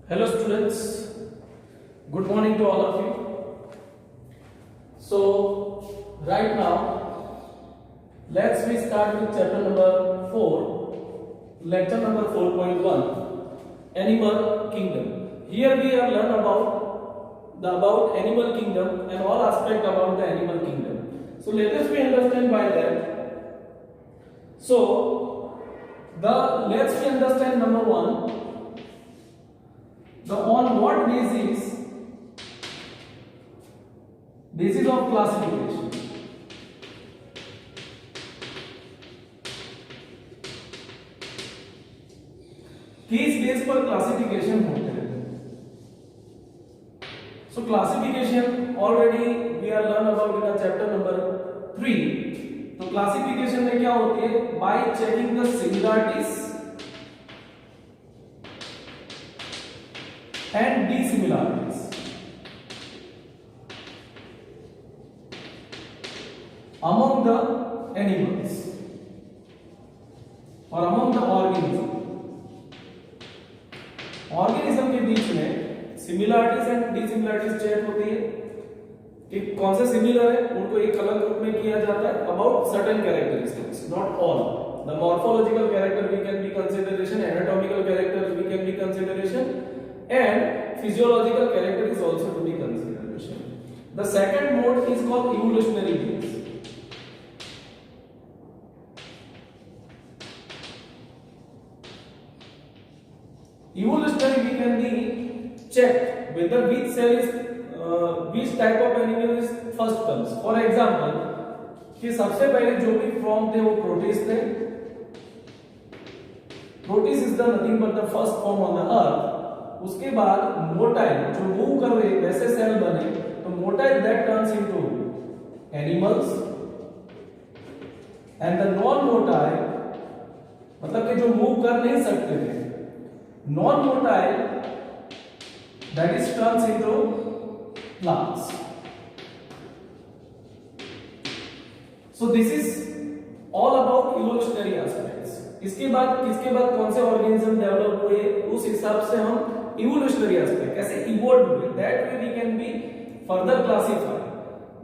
Hello students, good morning to all of you. So right now let's we start with chapter number 4, lecture number 4.1, Animal Kingdom. Here we have learned about animal kingdom and all aspect about the animal kingdom. So let us we understand by that. So let's we understand number 1. On what basis of classification? किस base पर classification होते हैं? So classification already we are learn about in chapter number 3. तो classification में क्या होती है? By checking the similarities and dissimilarities among the animals or among the organisms के बीच में सिमिलरिटीज एंड डिसिमिलरिटीज चेक होती है कि कौन से सिमिलर है उनको एक अलग ग्रुप में किया जाता है about certain characteristics, not all. The morphological character we can be consideration, anatomical character we can be consideration and physiological character is also to be consideration. The second mode is called evolutionary base. Evolutionary we can be check whether which cell is which type of animal is first comes. For example, कि सबसे पहले जो भी form थे वो protist थे. Protist is the nothing but the first form on the earth. उसके बाद मोटाइल जो मूव कर रहे वैसे सेल बने, तो motile that turns into animals and the non motile मतलब कि जो मूव कर नहीं सकते थे, non motile that is turns into plants. So this is all about evolutionary aspects. इसके बाद कौन से ऑर्गेनिज्म डेवलप हुए उस हिसाब से हम evolutionary aspect कैसे evolved हुए, that way we can be further classify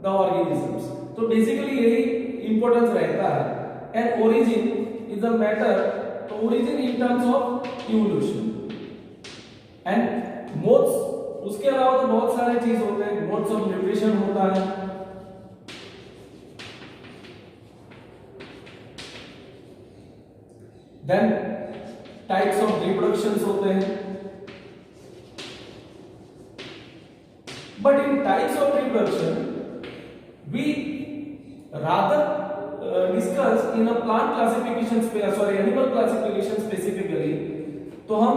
the organisms. तो basically यही importance रहता है. and origin is the matter, तो origin in terms of evolution and modes. उसके अलावा तो बहुत सारे चीज होते हैं. modes of nutrition होता है, then types of reproductions होते हैं. But in types of reproduction, we rather discuss in a plant classification animal classification specifically. तो हम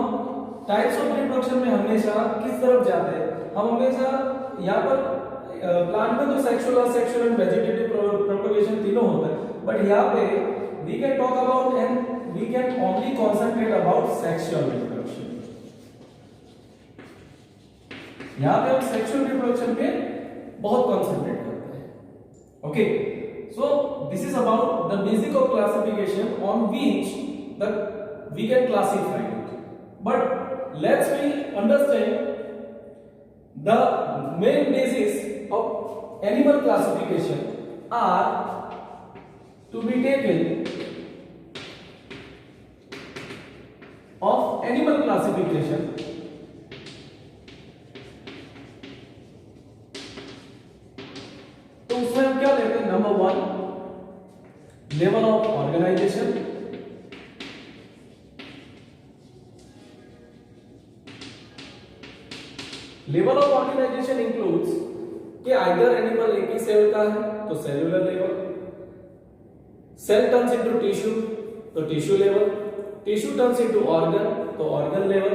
types of reproduction में हमेशा किस तरफ जाते हैं? हम हमेशा यहाँ पर प्लांट में तो sexual, asexual and vegetative propagation तीनों होता है. बट यहाँ पे we can talk about and we can only concentrate about sexual reproduction. यहां पे हम सेक्सुअल रिप्रोडक्शन पे बहुत कंसंट्रेट करते हैं. Okay, so this is about the basic of classification on which the we can classify it. But let's we understand the main basis of animal classification are to be taken of animal classification. तो उसमें हम क्या लेते हैं? Number 1 level of organization. Level of organization includes कि either animal एक ही cell का है तो cellular level, cell turns into tissue तो tissue level, tissue turns into organ तो organ level,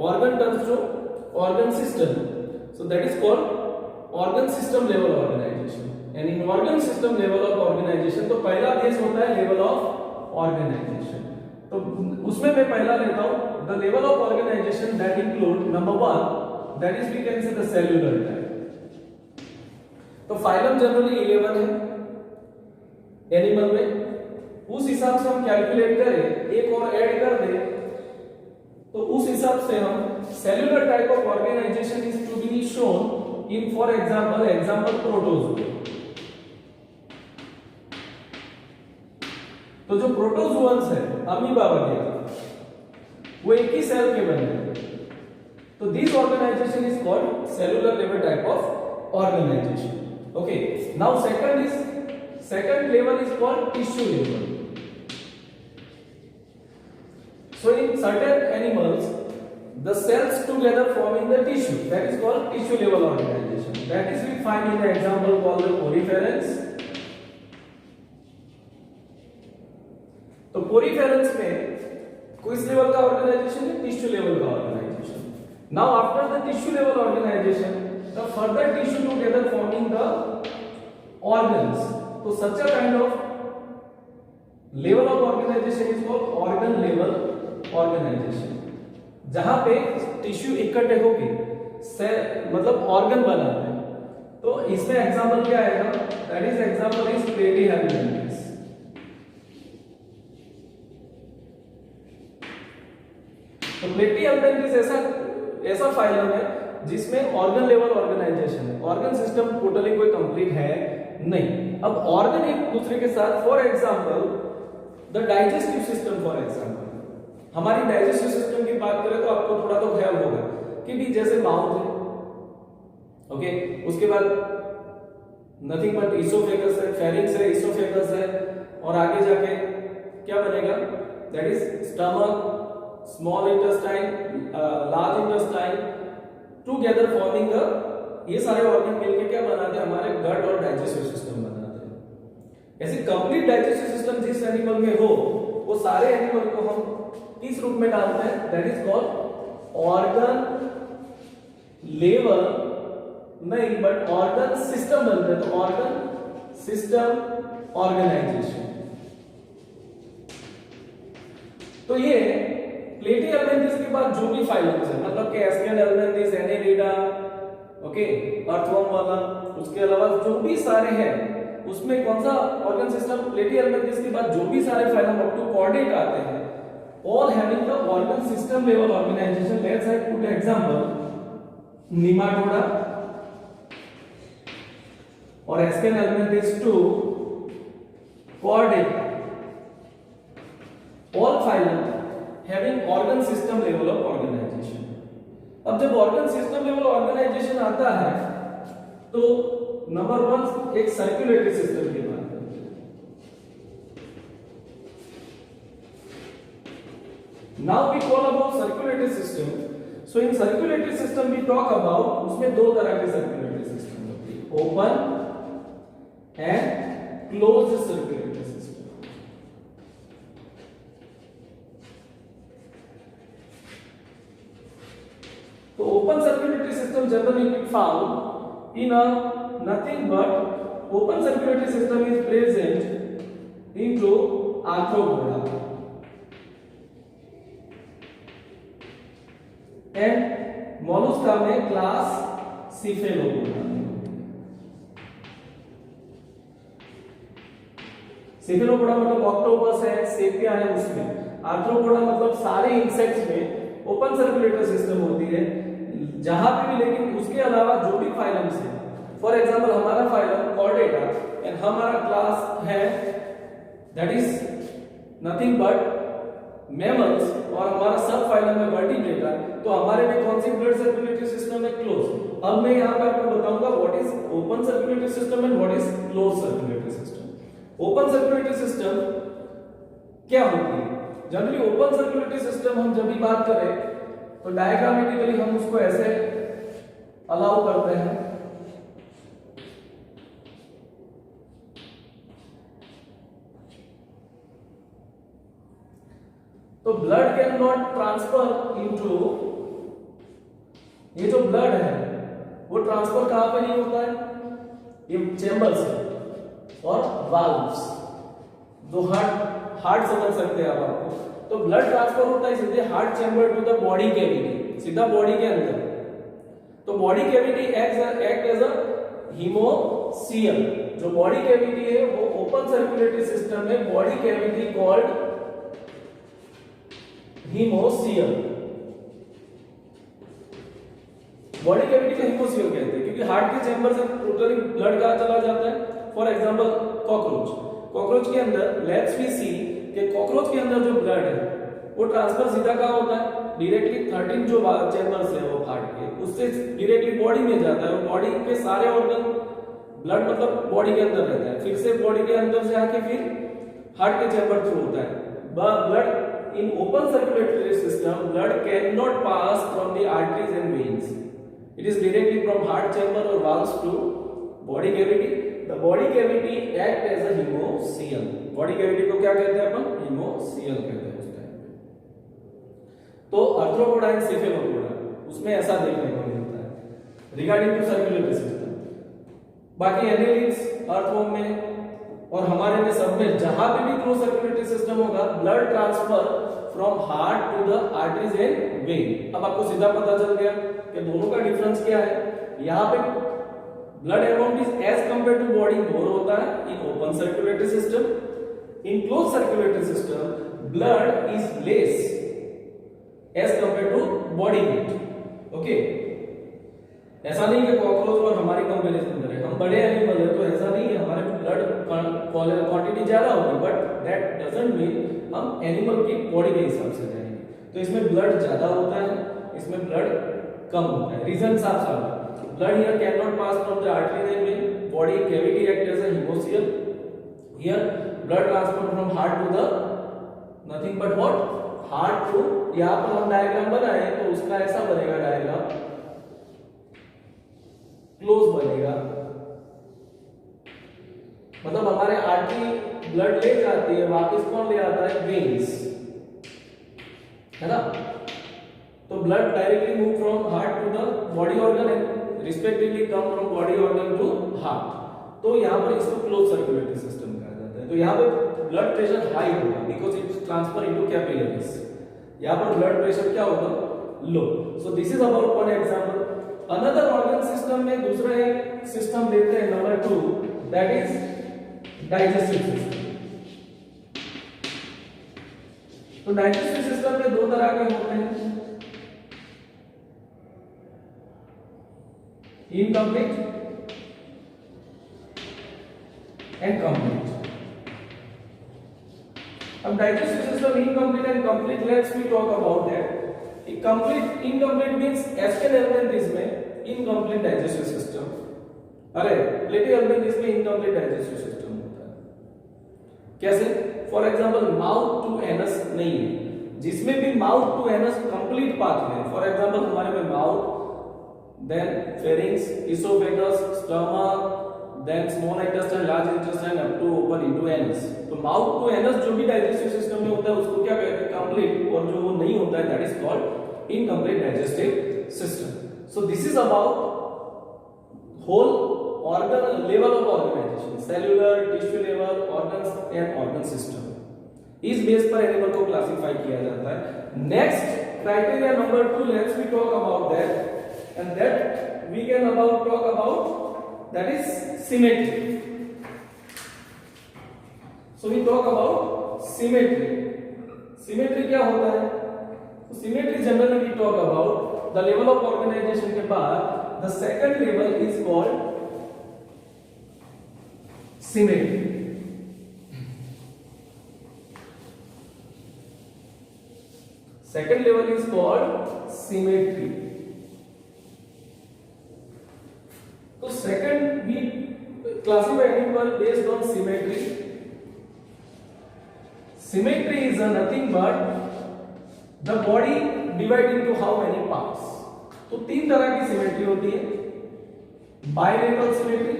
organ turns to organ system, so that is called organ system level organization. And in organ system level of organization तो पहला base होता है level of organization. तो उसमें मैं पहला लेता हूं the level of organization that include number 1 that is we can say the cellular type. तो फाइलम जनरली 11 है एनिमल में. उस हिसाब से हम कैलकुलेट करें, एक और ऐड कर दे तो उस हिसाब से हम cellular type of organization is to be shown in for example protozoa. तो जो प्रोटोजोअन्स है अमीबा वगैरह वो एक ही सेल के बने हैं, तो this organization is called cellular level type of organization. Okay, now second level is called tissue level. So in certain animals, the cells together forming the tissue, that is called tissue level organization. That is we find in the example called the poriferans. तो poriferans में किस level का organisation है? Tissue level का organisation. Now after the tissue level organization, the further tissue together forming the organs. So such a kind of level of organization is called organ level organization, जहां पे tissue इकट्ठे होके मतलब organ बनाते हैं। तो इसमें एग्जांपल क्या आएगा? That is example is Platyhelminthes. तो प्लेटीहेल्मिन्थेस ऐसा फाइलम है जिसमें ऑर्गन लेवल ऑर्गेनाइजेशन है। ऑर्गन सिस्टम टोटली कोई कंप्लीट है नहीं। अब ऑर्गन एक दूसरे के साथ, for example the digestive system, for example हमारी डाइजेस्टिव सिस्टम की बात करें तो आपको थोड़ा तो ख्याल होगा कि भी जैसे माउथ है, ओके, उसके बाद नथिंग बट इसोफेगस है, फेरिंक्स है, इसोफेगस है, और आगे जाके क्या बनेगा? That is stomach, small intestine, large intestine, together forming the, ये सारे ऑर्गन मिलके क्या बनाते हैं? हमारे गट और डाइजेस्टिव सिस्टम बनाते हैं। ऐसे कंप्लीट डाइजेस्टिव सिस्टम जिस एनिमल में हो, वो सारे एनिमल को हम किस रूप में डालते हैं? That is called organ level नहीं, बट ऑर्गन सिस्टम बनते हैं। तो ऑर्गन सिस्टम ऑर्गेनाइजेशन। तो ये प्लेटीहेल्मिन्थेस के बाद जो भी फाइलम्स है, मतलब कि एस्केनहेल्मिन्थेस, एनेलिडा, ओके, अर्थवर्म वाला, उसके अलावा जो भी सारे हैं उसमें कौन सा ऑर्गन सिस्टम? प्लेटीहेल्मिन्थेस के बाद जो भी सारे फाइलम अप टू कॉर्डेट आते हैं, all having the organ system level organization. Let's say put example nematoda or Eschinolmes to chordate, all phylum having organ system level of organization. अब जब organ system level organization आता है तो number 1 एक circulatory system की बात करते हैं। Now we call about circulatory system. So in circulatory system we talk about, उसमें दो तरह के circulatory system होती है, open and closed circulatory system. तो open circulatory system generally found in a nothing but open circulatory system is present into arthropoda and Mollusca में class Cephalopoda. Cephalopoda मतलब octopus है, सेपिया है, उसमें आर्थ्रोपोडा मतलब सारे इंसेक्ट्स में ओपन सर्कुलेटरी सिस्टम होती है जहां पे भी। लेकिन उसके अलावा जो भी फाइलम्स है, फॉर एग्जांपल हमारा फाइलम कॉर्डेटा एंड हमारा क्लास है that is nothing but mammals, और हमारा सब फाइलम है वर्टिब्रेटा, तो हमारे में कौन सी ब्लड सर्कुलेटरी सिस्टम है? क्लोज। अब मैं यहां पर आपको बताऊंगा what is open circulatory system and what is close circulatory system. Open circulatory system क्या होती है? जनरली ओपन सर्कुलेटरी सिस्टम हम जब भी बात करें तो डायग्रामेटिकली हम उसको ऐसे अलाउ करते हैं। तो blood can not transfer into, ये जो ब्लड है वो ट्रांसफर कहां पर नहीं होता है? ये चेंबर्स है और वाल्व्स, जो हार्ट समझ सकते हैं आप आपको। तो ब्लड ट्रांसफर होता है सीधे heart chamber to the body cavity, सीधा बॉडी के अंदर। तो body cavity act as a haemocoel. जो बॉडी कैविटी है वो ओपन सर्कुलेटरी सिस्टम में body cavity called haemocoel. Body cavity को हिमोसियल कहते हैं क्योंकि हार्ट के चैम्बर से टोटली ब्लड कहाँ चला जाता है। फॉर एग्जांपल कॉकरोच के अंदर लेट्स वी सी कि कॉकरोच के अंदर जो ब्लड है वो ट्रांसफर सीधा कहाँ होता है, डायरेक्टली 13 जो चैम्बर्स है वो हार्ट के उससे डायरेक्टली बॉडी में जाता है और बॉडी के सारे ऑर्गन ब्लड मतलब बॉडी के अंदर रहता है, फिर से बॉडी के अंदर से आके फिर हार्ट के चैम्बर थ्रू होता है। Blood in open circulatory system blood can not pass from the arteries and veins, it is directly from heart chamber और valves to body cavity. The body cavity act as a haemocoel, body cavity को क्या कहते हैं अपन, हिमोसियल कहते हैं उस time पे। तो आर्थ्रोपोडा एंड सेफेलोपोडा उसमें ऐसा देखने को मिलता है रिगार्डिंग टू सर्कुलेटरी सिस्टम। बाकी एनेलिड्स अर्थवॉर्म में और हमारे में सब में जहां पे भी क्लोज सर्कुलेटरी सिस्टम होगा blood transfer from heart to the arteries and vein. अब आपको सीधा पता चल गया कि दोनों का डिफरेंस क्या है। यहाँ पे blood amount is as compare to body more होता है in open circulatory system, in close circulatory system blood is less as compare to body weight. Okay, ऐसा नहीं कि कॉकरोच और हमारी कंपैरिजन करें, हम बड़े एनिमल है तो ऐसा नहीं है हमारे ब्लड क्वांटिटी ज्यादा होगी, बट दैट डजंट मीन हम एनिमल की बॉडी के हिसाब से जाएंगे। तो इसमें ब्लड ज्यादा होता है, इसमें ब्लड कम होता है। रीजन साफ साफ, blood here can not pass from the artery and vein, body cavity act as a haemocoel, here blood transfer from heart to the nothing but what, heart to. यहां पर हम डायग्राम बनाए तो उसका ऐसा बनेगा डायग्राम, क्लोज बनेगा, मतलब हमारे आर्टरी ब्लड ले जाती है वापस कौन ले आता है, वेन्स, है ना। तो blood directly move from heart to the body organ and respectively come from body organ to heart. तो यहां पर इसको क्लोज सर्कुलेटरी सिस्टम कहा जाता है। तो यहां पे ब्लड प्रेशर हाई होगा because it transfer into capillaries. यहां पर ब्लड प्रेशर क्या होगा, low. So this is about one example. Another organ system में दूसरा एक सिस्टम लेते हैं नंबर 2, दैट इज डाइजेस्टिव सिस्टम। तो डाइजेस्टिव सिस्टम में दो तरह के होते हैं, इनकम्प्लीट एंड कंप्लीट। अब digestive system incomplete and complete, let's we talk about that. Complete incomplete means Aschelminthes में इनकम्प्लीट डाइजेस्टिव सिस्टम, अरे प्लेटी एल्मेंथिस में इनकम्प्लीट डाइजेस्टिव सिस्टम होता है। कैसे, for example mouth to anus नहीं है, जिसमें भी mouth to anus complete pathway है। फॉर एग्जांपल हमारे में mouth, then pharynx, oesophagus, stomach, then small intestine, large intestine up to open into anus. तो माउथ टू एनस जो भी डाइजेस्टिव सिस्टम में होता है उसको क्या कहते हैं, कंप्लीट, और जो वो नहीं होता है that is called incomplete digestive system. So this is about whole organ level of organization, cellular, tissue level, organs and organ system. इस बेस पर एनिमल को क्लासिफाई किया जाता है। Next criteria number 2, let's we talk about that, and that we can talk about that is symmetry. So we talk about symmetry. Symmetry क्या होता है? So symmetry generally we talk about the level of organization के बाद the second level is called symmetry. Second level is called symmetry. तो second we classify animal based on symmetry. Symmetry is nothing but the body divide into how many parts. तो तीन तरह की symmetry होती है, bilateral symmetry,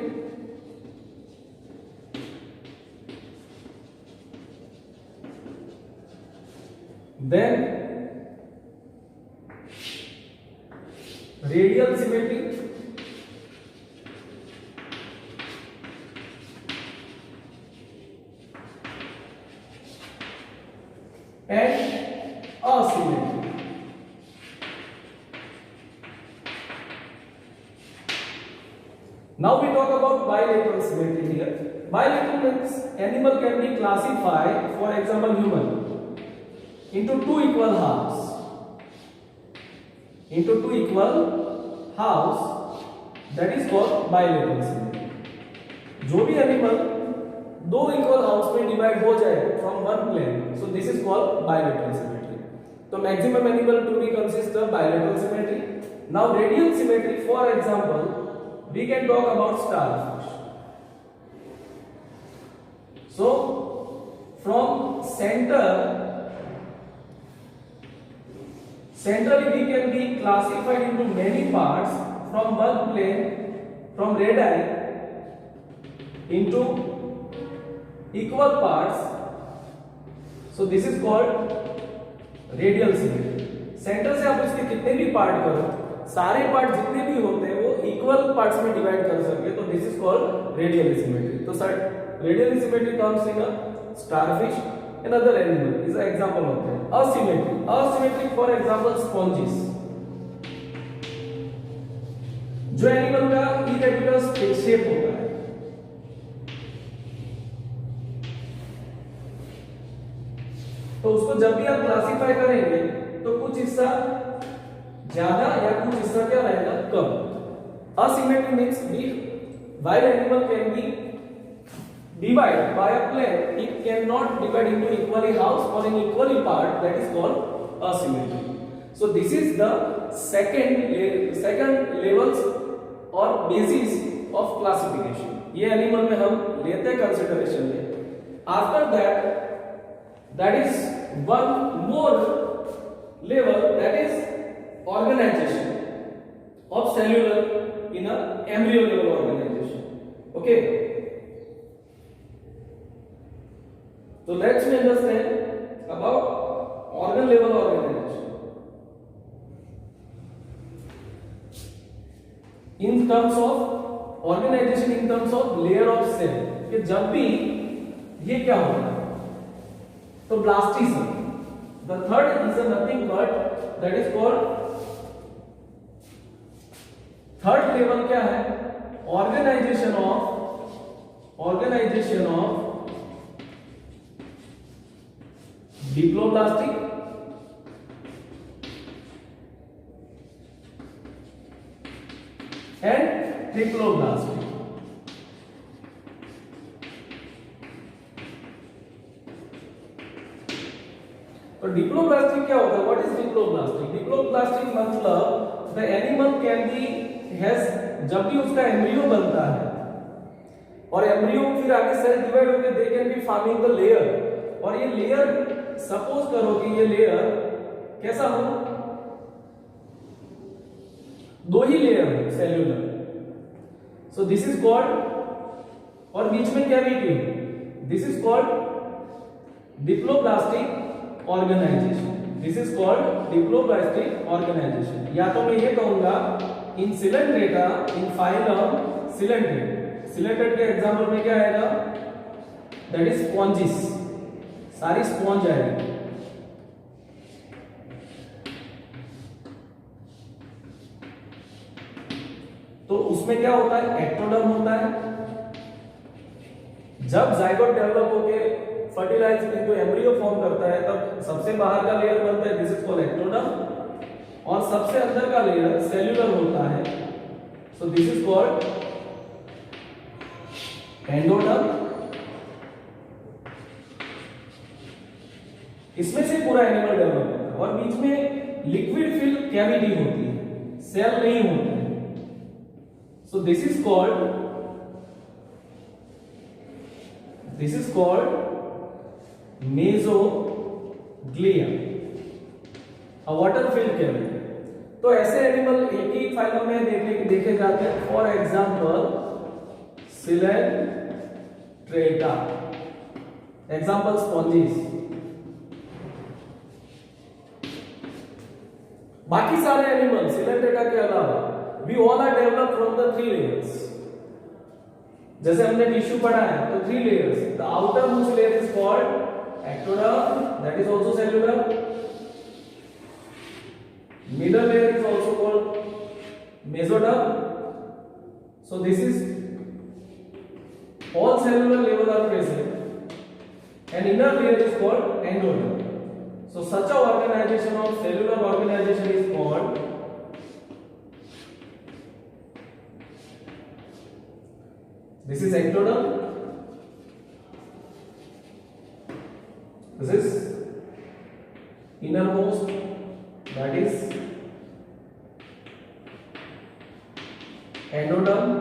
then radial symmetry, and asymmetry. Now we talk about bilateral symmetry here. Bilateral means animal can be classified, for example human, into two equal halves. Into two equal house, that is called bilateral symmetry. जो भी animal दो equal house में divide हो जाए from one plane, so this is called bilateral symmetry. तो maximum animal to be consist of bilateral symmetry. Now radial symmetry, for example we can talk about starfish. So from centrally we can be classified into many parts from one plane, from radii into equal parts. So this is called radial symmetry. Centre से आप उसके कितने भी part करो, सारे part जितने भी होते हैं वो इक्वल पार्ट्स में डिवाइड कर सके, तो this is called radial symmetry. तो sir radial symmetry comes in a starfish and other animal is an example of that. Asymmetry for example sponges. जो एनिमल का irregular शेप होता है, तो उसको जब भी आप क्लासिफाई करेंगे तो कुछ हिस्सा ज्यादा या कुछ हिस्सा क्या रहेगा, कम. Asymmetry means while animal can be divided by a plane, it cannot divide into equally house or in equally part, that is called asymmetry. So this is the second levels or basis of classification. ये animal में हम लेते हैं consideration में. After that is one more level, that is organization of cellular in a embryo level organization. Okay. So let's understand about organ level organization. In terms of organization, in terms of layer of cell, कि जब भी ये क्या होगा, तो ब्लास्टिज्म. The third is nothing but that is called third level क्या है, organization of diploblastic and triploblastic. तो डिप्लोब्लास्टिक क्या होता है, व्हाट इज डिप्लोब्लास्टिक? डिप्लोब्लास्टिक मतलब the animal can B has, जब भी उसका एम्ब्रियो बनता है और एम्ब्रियो फिर आगे सेल डिवाइड होकर they can be forming the layer, और ये लेयर सपोज करो कि ये लेयर कैसा हो, दो ही लेयर हो cellular. So this is called, और बीच में कैविटी हो, this is called diploblastic organization. This is called diploblastic organization. या तो मैं ये कहूंगा इन सिलेंड्रेटा, इन फाइलम सिलेंड्रेट. सिलेंड्रेट के एग्जांपल में क्या आएगा, दैट इज स्पॉन्जिस, सारी स्पॉन्ज आएगी. तो उसमें क्या होता है, एक्टोडर्म होता है. जब जाइगोट डेवलप होके फर्टिलाइज इनटू एम्ब्रियो फॉर्म करता है, तब सबसे बाहर का लेयर बनता है, दिस इज कॉल्ड एक्टोडर्म, और सबसे अंदर का लेयर सेल्यूलर होता है, सो दिस इज कॉल्ड एंडोडर्म. इसमें से पूरा एनिमल डेवलप होता है, और बीच में लिक्विड फिल्म कैविटी होती है, सेल नहीं होता है. सो this is called mesoglea, a water filled cavity. तो ऐसे एनिमल एक ही फाइलम में देखे जाते हैं. For example coelenterata, example sponges. बाकी सारे एनिमल सिलेंट्रेटा के अलावा we all are developed from the three layers. जैसे हमने टिश्यू पढ़ा है, तो three layers. The outer most layer is called ectoderm, that is also cellular. Middle layer is also called mesoderm. So this is all cellular level are present, and inner layer is called endoderm. So such a organization of cellular organization is called This is ectoderm. This is innermost, that is endoderm.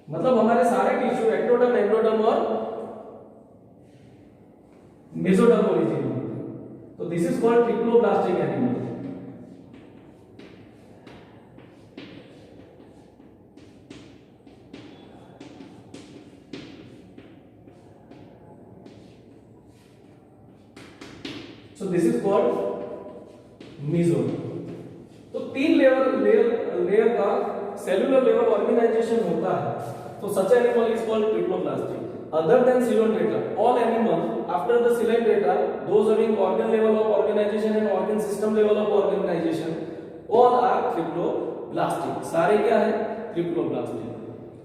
मतलब हमारे सारे tissue ectoderm, endoderm और mesoderm origin होते हैं। तो this is called triploblastic animal. So this is called mesoderm. तो तीन layer का सेलुलर लेवल ऑर्गेनाइजेशन होता है। तो such animal is called triploblastic. Other than coelenterata, all animals after the coelenterata, those having organ level of organization and organ system level of organization, all are triploblastic. सारे क्या है? triploblastic.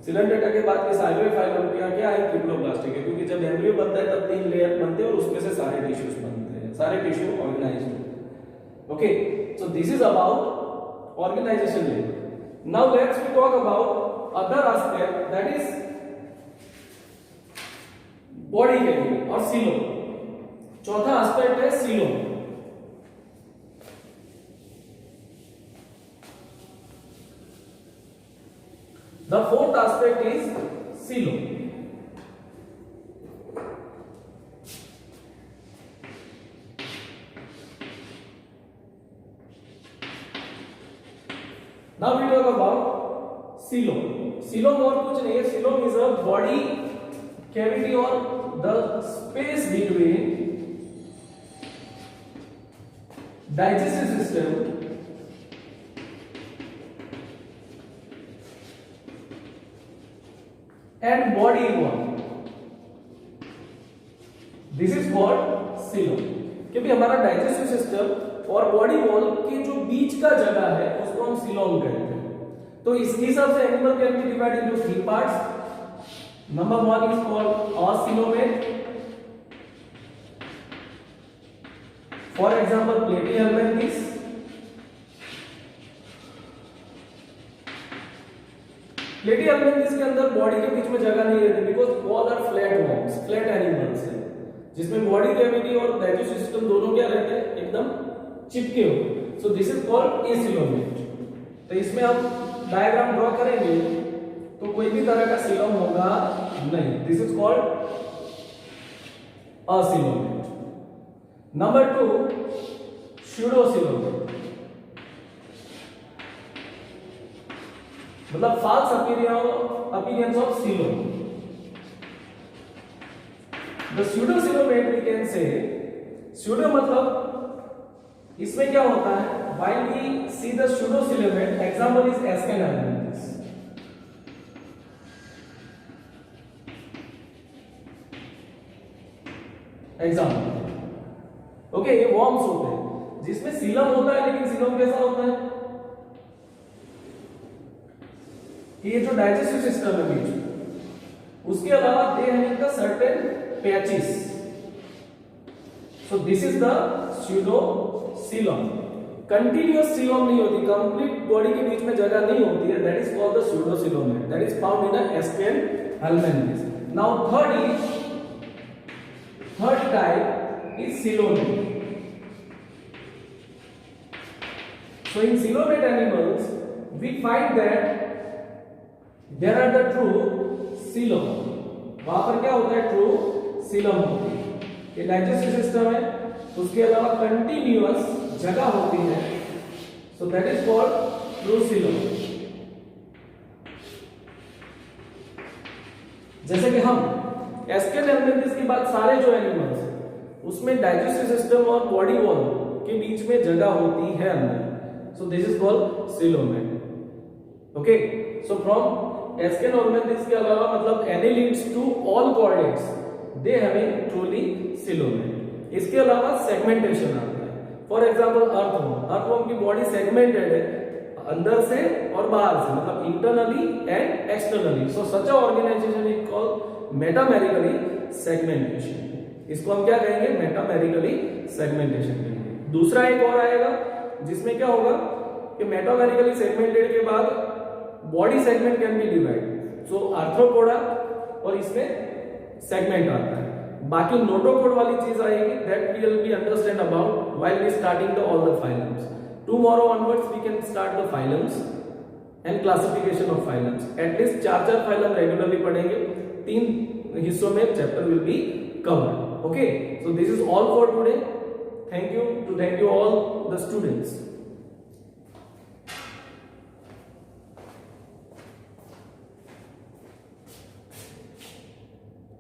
coelenterata के बाद के सारे फाइलम क्या है? triploblastic है, क्योंकि जब एम्ब्रियो बनता है तब तीन लेयर बनते हैं और उसमें से सारे टिश्यूज बनते हैं, सारे tissue organized. Okay, so this is about organization level. Now let's we talk about other aspect, that is body cavity or coelom. चौथा aspect है coelom. The fourth aspect is coelom. Now we talk about coelom. Coelom और कुछ नहीं है, coelom is a body cavity or the space between digestive system and body wall. This is called coelom. क्योंकि हमारा digestive system और body wall के जो बीच का जगह है उसको हम सीलोम कहते हैं। तो इसके हिसाब से animal can be divided into three parts. Number 1 is called acoelomate, for example Platyhelminthes. Platyhelminthes के अंदर बॉडी के बीच में जगह नहीं रहती, because all are flat worms, flat animals हैं, जिसमें बॉडी कैविटी और डाइजेस्टिव सिस्टम दोनों क्या रहते हैं? एकदम चिपके हो। So this is called acoelomate. तो इसमें हम डायग्राम ड्रॉ करेंगे तो कोई भी तरह का सीलोम होगा नहीं। This is called acoelomate. Number 2 pseudocoelomate, मतलब false appearance of coelom. The pseudocoelomate we can say, pseudo मतलब इसमें क्या होता है? While we see the pseudocoelomate, example is Aschenhelminthes. Example, okay, ये worms होते हैं जिसमें सीलम होता है, लेकिन सीलम कैसा होता है कि ये जो डाइजेस्टिव सिस्टम है बीच में, उसके अलावा they have the certain patches. So this is the pseudocoelom। Continuous coelom नहीं होती, कंप्लीट बॉडी के बीच में जगह नहीं होती है, that is called the pseudocoelomate, that is found in Aschenhelminthes. Now third type is coelomate. So in coelomate animals we find that there are the true coelom. वहां पर क्या होता है? ट्रू coelom होती है। ये डाइजेस्टिव सिस्टम है, उसके अलावा कंटिन्यूअस जगह होती है, सो that is called true coelom। जैसे कि हम Aschenhelminthes के बाद सारे जो एनिमल्स हैं उसमें डाइजेस्टिव सिस्टम और बॉडी वॉल के बीच में जगह होती है अंदर, so this is called coelomate। Okay, so from Aschenhelminthes के अलावा मतलब annelids to all chordates they having truly coelomate। इसके अलावा सेगमेंटेशन आता है। फॉर एग्जांपल अर्थवर्म की बॉडी सेगमेंटेड है अंदर से और बाहर से, मतलब internally and externally. So such a organization is called metamerically segmentation. इसको हम क्या कहेंगे? मेटामेरिकली सेगमेंटेशन कहेंगे। दूसरा एक और आएगा जिसमें क्या होगा? कि मेटामेरिकली सेगमेंटेड के बाद body segment can be divide, so arthropoda और इसमें सेगमेंट आता है। बाकी नोटोकोड वाली चीज आएगी, that we will be understand about while we starting the all the phylums. Tomorrow onwards we can start the phylums and classification of phylums. At least 4 phylum regularly पढ़ेंगे, 3 हिस्सों में chapter will be covered. Okay, so this is all for today. Thank you all the students.